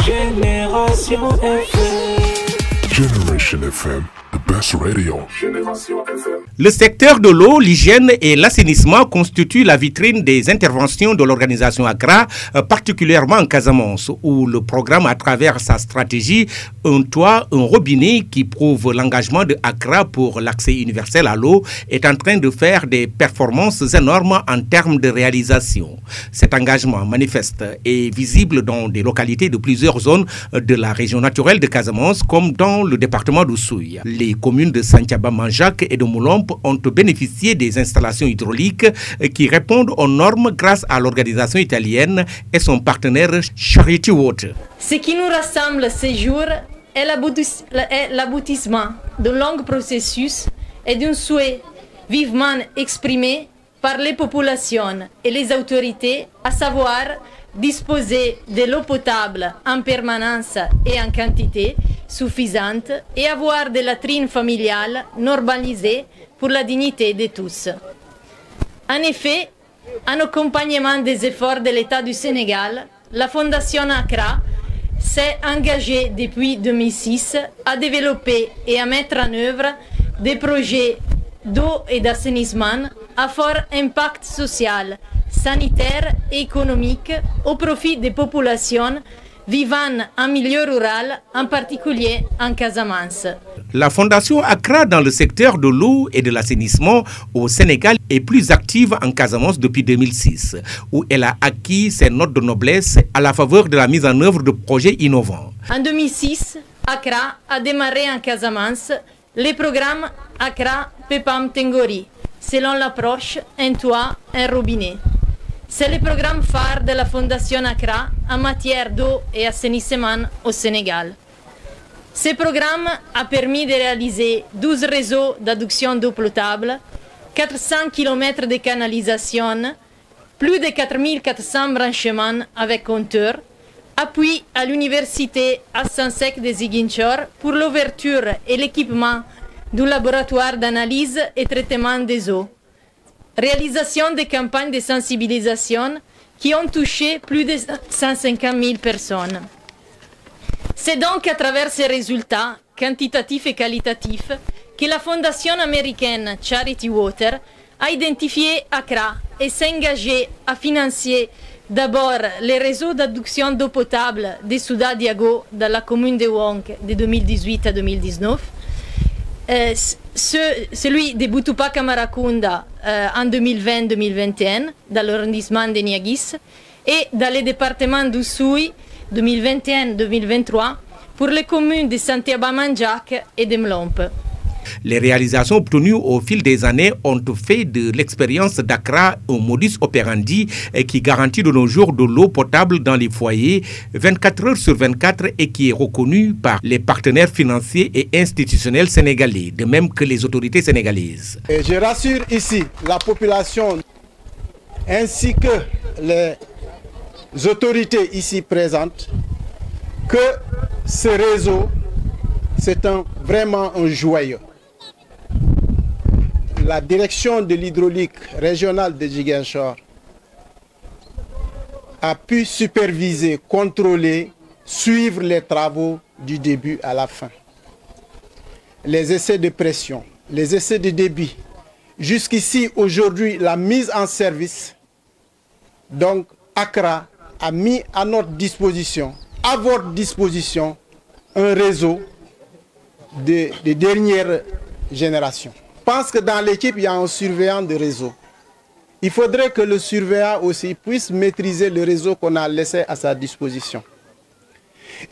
Génération FM. Generation FM, the best radio. Génération FM. Le secteur de l'eau, l'hygiène et l'assainissement constitue la vitrine des interventions de l'organisation ACRA, particulièrement en Casamance, où le programme, à travers sa stratégie Un toit, un robinet, qui prouve l'engagement de ACRA pour l'accès universel à l'eau, est en train de faire des performances énormes en termes de réalisation. Cet engagement manifeste est visible dans des localités de plusieurs zones de la région naturelle de Casamance, comme dans le département d'Oussouye. Les communes de Santhiaba-Manjac et de Moulombe ont bénéficié des installations hydrauliques qui répondent aux normes grâce à l'organisation italienne et son partenaire Charity Water. Ce qui nous rassemble ces jours est l'aboutissement d'un long processus et d'un souhait vivement exprimé par les populations et les autorités, à savoir disposer de l'eau potable en permanence et en quantité suffisante et avoir des latrines familiales normalisées pour la dignité de tous. En effet, en accompagnement des efforts de l'État du Sénégal, la Fondation ACRA s'est engagée depuis 2006 à développer et à mettre en œuvre des projets d'eau et d'assainissement à fort impact social, sanitaire et économique au profit des populations vivant en milieu rural, en particulier en Casamance. La Fondation ACRA dans le secteur de l'eau et de l'assainissement au Sénégal est plus active en Casamance depuis 2006, où elle a acquis ses notes de noblesse à la faveur de la mise en œuvre de projets innovants. En 2006, ACRA a démarré en Casamance le programme ACRA Pepam Tengori, selon l'approche Un toit, un robinet. C'est le programme phare de la Fondation ACRA en matière d'eau et assainissement au Sénégal. Ce programme a permis de réaliser 12 réseaux d'adduction d'eau potable, 400 km de canalisation, plus de 4400 branchements avec compteur, appui à l'université Assensec de Ziguinchor pour l'ouverture et l'équipement du laboratoire d'analyse et traitement des eaux. Réalisation des campagnes de sensibilisation qui ont touché plus de 150 000 personnes. C'est donc à travers ces résultats, quantitatifs et qualitatifs, que la fondation américaine Charity Water a identifié ACRA et s'est engagée à financer d'abord les réseaux d'adduction d'eau potable de Souda Diago dans la commune de Wong de 2018 à 2019, celui de Butupa Kamaracunda en 2020-2021 dans l'arrondissement de Niaguis et dans le département d'Oussouye 2021-2023 pour les communes de Santhiaba-Manjac et de Mlompe. Les réalisations obtenues au fil des années ont fait de l'expérience d'ACRA un modus operandi qui garantit de nos jours de l'eau potable dans les foyers 24 heures sur 24 et qui est reconnu par les partenaires financiers et institutionnels sénégalais, de même que les autorités sénégalaises. Et je rassure ici la population ainsi que les autorités ici présentes que ce réseau, c'est vraiment un joyau. La direction de l'hydraulique régionale de Ziguinchor a pu superviser, contrôler, suivre les travaux du début à la fin. Les essais de pression, les essais de débit, jusqu'ici aujourd'hui la mise en service. Donc ACRA a mis à notre disposition, à votre disposition, un réseau de dernière génération. Je pense que dans l'équipe, il y a un surveillant de réseau. Il faudrait que le surveillant aussi puisse maîtriser le réseau qu'on a laissé à sa disposition.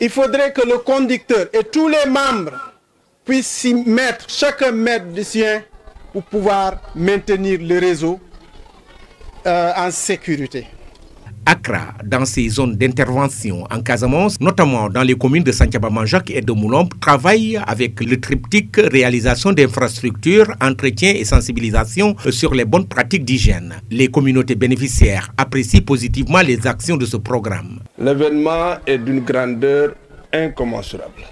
Il faudrait que le conducteur et tous les membres puissent s'y mettre, chacun mettre le sien pour pouvoir maintenir le réseau en sécurité. ACRA, dans ses zones d'intervention en Casamance, notamment dans les communes de Santhiaba-Manjac et de Moulombe, travaille avec le triptyque réalisation d'infrastructures, entretien et sensibilisation sur les bonnes pratiques d'hygiène. Les communautés bénéficiaires apprécient positivement les actions de ce programme. L'événement est d'une grandeur incommensurable.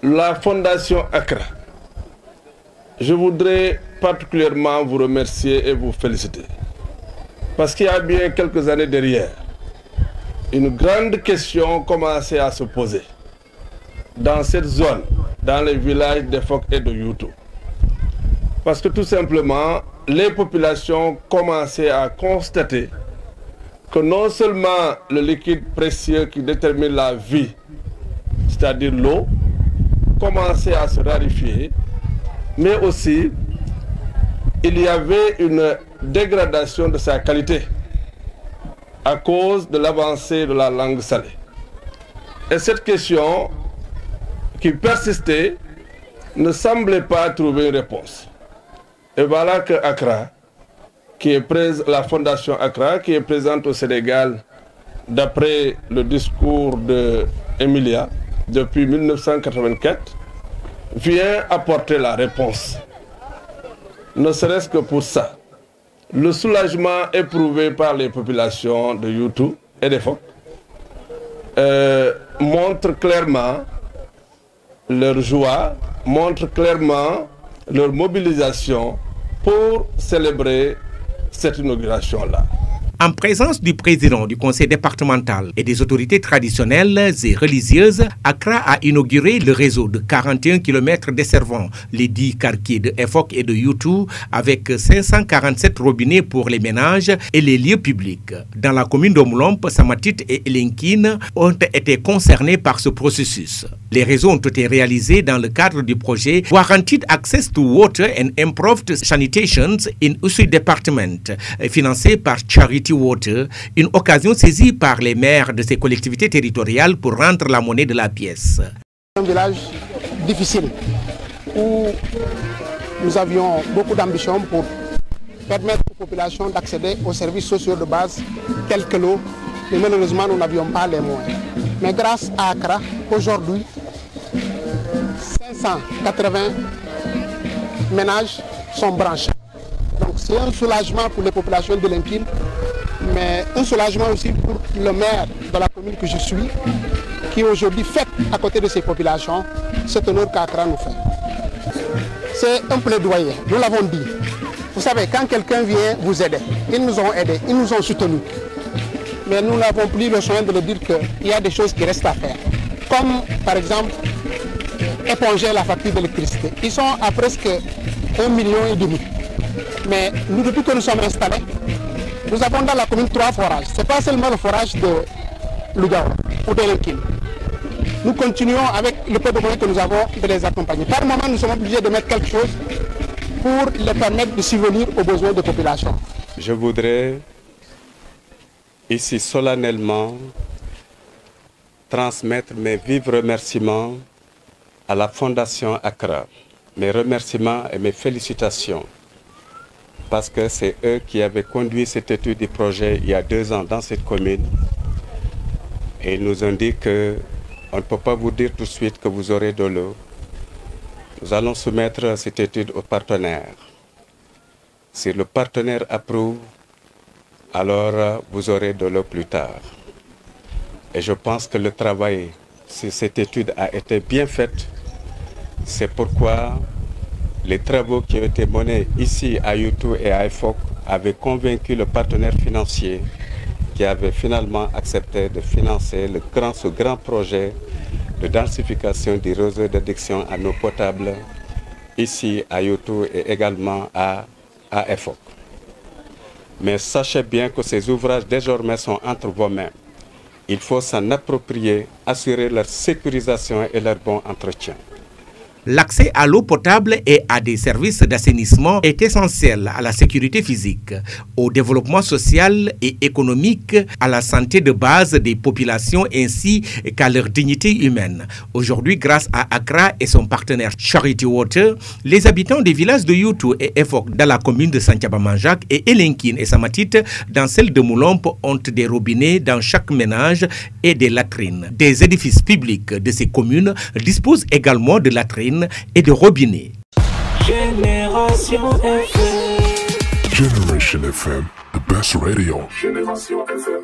La Fondation ACRA, je voudrais particulièrement vous remercier et vous féliciter. Parce qu'il y a bien quelques années derrière, une grande question commençait à se poser dans cette zone, dans les villages d'Efok et de Youtou. Parce que tout simplement, les populations commençaient à constater que non seulement le liquide précieux qui détermine la vie, c'est-à-dire l'eau, commençait à se raréfier, mais aussi il y avait une dégradation de sa qualité à cause de l'avancée de la langue salée. Et cette question qui persistait ne semblait pas trouver une réponse. Et voilà que Accra, la fondation Accra, qui est présente au Sénégal d'après le discours d'Emilia depuis 1984, vient apporter la réponse. Ne serait-ce que pour ça. Le soulagement éprouvé par les populations de Youtou et d'Efok montre clairement leur joie, montre clairement leur mobilisation pour célébrer cette inauguration-là. En présence du président du conseil départemental et des autorités traditionnelles et religieuses, Accra a inauguré le réseau de 41 km desservant les 10 quartiers de Efok et de Youtou avec 547 robinets pour les ménages et les lieux publics. Dans la commune d'Omlomp, Samatit et Elinkine ont été concernés par ce processus. Les réseaux ont été réalisés dans le cadre du projet Guaranteed Access to Water and Improved Sanitation in Oussouye Department, financé par Charity Water, une occasion saisie par les maires de ces collectivités territoriales pour rendre la monnaie de la pièce. Un village difficile où nous avions beaucoup d'ambition pour permettre aux populations d'accéder aux services sociaux de base tels que l'eau, mais malheureusement nous n'avions pas les moyens. Mais grâce à Accra, aujourd'hui, 580 ménages sont branchés. Donc c'est un soulagement pour les populations de l'Impine, mais un soulagement aussi pour le maire de la commune que je suis, qui aujourd'hui fête à côté de ces populations cet honneur qu'Accra nous fait. C'est un plaidoyer, nous l'avons dit. Vous savez, quand quelqu'un vient vous aider, ils nous ont aidés, ils nous ont soutenus. Mais nous n'avons plus le soin de leur dire qu'il y a des choses qui restent à faire. Comme par exemple, éponger la facture d'électricité. Ils sont à presque 1,5 million. Mais nous, depuis que nous sommes installés, nous avons dans la commune 3 forages. Ce n'est pas seulement le forage de Lougaou ou de l'Elkine. Nous continuons avec le peu de moyens que nous avons de les accompagner. Par moment, nous sommes obligés de mettre quelque chose pour les permettre de subvenir aux besoins des populations. Je voudrais ici solennellement transmettre mes vifs remerciements à la Fondation Accra. Mes remerciements et mes félicitations parce que c'est eux qui avaient conduit cette étude du projet il y a 2 ans dans cette commune. Et ils nous ont dit qu'on ne peut pas vous dire tout de suite que vous aurez de l'eau. Nous allons soumettre cette étude aux partenaires. Si le partenaire approuve, alors vous aurez de l'eau plus tard. Et je pense que le travail sur cette étude a été bien fait. C'est pourquoi les travaux qui ont été menés ici à Youtou et à Efok avaient convaincu le partenaire financier qui avait finalement accepté de financer ce grand projet de densification du réseau d'adduction en eau potable ici à Youtou et également à Efok. Mais sachez bien que ces ouvrages désormais sont entre vos mains. Il faut s'en approprier, assurer leur sécurisation et leur bon entretien. L'accès à l'eau potable et à des services d'assainissement est essentiel à la sécurité physique, au développement social et économique, à la santé de base des populations ainsi qu'à leur dignité humaine. Aujourd'hui, grâce à Accra et son partenaire Charity Water, les habitants des villages de Youtou et Efok dans la commune de Santhiaba-Manjak et Elinkine et Samatit dans celle de Moulomp ont des robinets dans chaque ménage et des latrines. Des édifices publics de ces communes disposent également de latrines et de robinets. Génération FM. Generation FM, the best radio. Génération FM.